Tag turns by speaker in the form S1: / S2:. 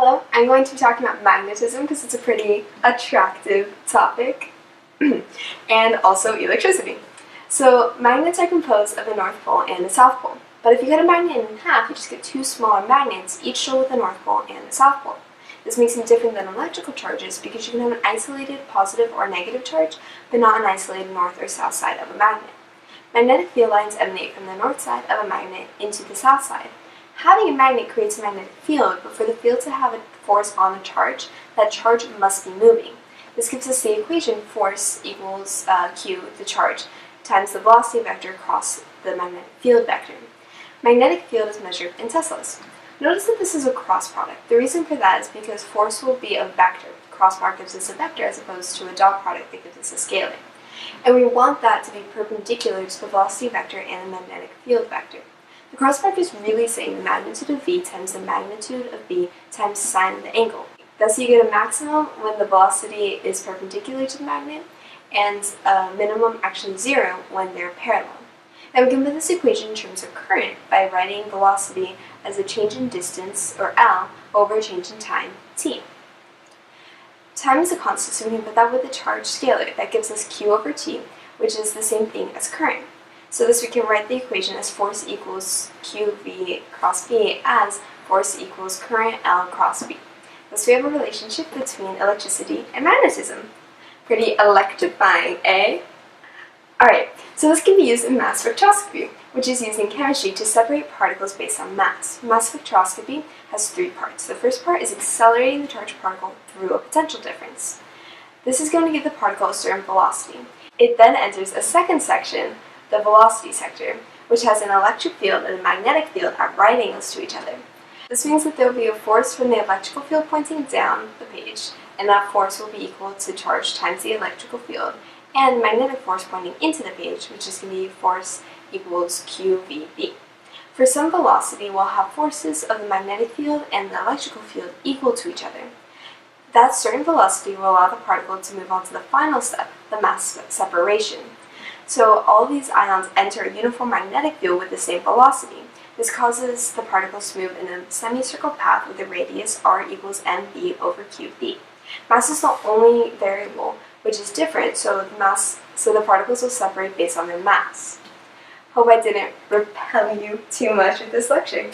S1: Hello, I'm going to be talking about magnetism because it's a pretty attractive topic, and also electricity. So magnets are composed of a North Pole and a South Pole, but if you cut a magnet in half, you just get two smaller magnets, each shown with the North Pole and the South Pole. This makes them different than electrical charges because you can have an isolated positive or negative charge, but not an isolated north or south side of a magnet. Magnetic field lines emanate from the north side of a magnet into the south side. Having a magnet creates a magnetic field, but for the field to have a force on a charge, that charge must be moving. This gives us the equation force equals Q, the charge, times the velocity vector across the magnetic field vector. Magnetic field is measured in teslas. Notice that this is a cross product. The reason for that is because force will be a vector. Cross product gives us a vector as opposed to a dot product that gives us a scalar. And we want that to be perpendicular to the velocity vector and the magnetic field vector. The cross product is really saying the magnitude of V times the magnitude of B times sine of the angle. Thus you get a maximum when the velocity is perpendicular to the magnet, and a minimum actually zero when they're parallel. Now we can put this equation in terms of current by writing velocity as a change in distance, or L, over a change in time, t. Time is a constant, so we can put that with the charge scalar. That gives us Q over T, which is the same thing as current. So this we can write the equation as force equals QV cross B as force equals current L cross B. Thus we have a relationship between electricity and magnetism. Pretty electrifying, eh? Alright, so this can be used in mass spectroscopy, which is used in chemistry to separate particles based on mass. Mass spectroscopy has three parts. The first part is accelerating the charged particle through a potential difference. This is going to give the particle a certain velocity. It then enters a second section, the velocity sector, which has an electric field and a magnetic field at right angles to each other. This means that there will be a force from the electrical field pointing down the page, and that force will be equal to charge times the electrical field, and magnetic force pointing into the page, which is going to be force equals QVB. For some velocity, we'll have forces of the magnetic field and the electrical field equal to each other. That certain velocity will allow the particle to move on to the final step, the mass separation. So all these ions enter a uniform magnetic field with the same velocity. This causes the particles to move in a semicircle path with a radius r equals mv over qb. Mass is the only variable which is different, so the particles will separate based on their mass. Hope I didn't repel you too much with this lecture.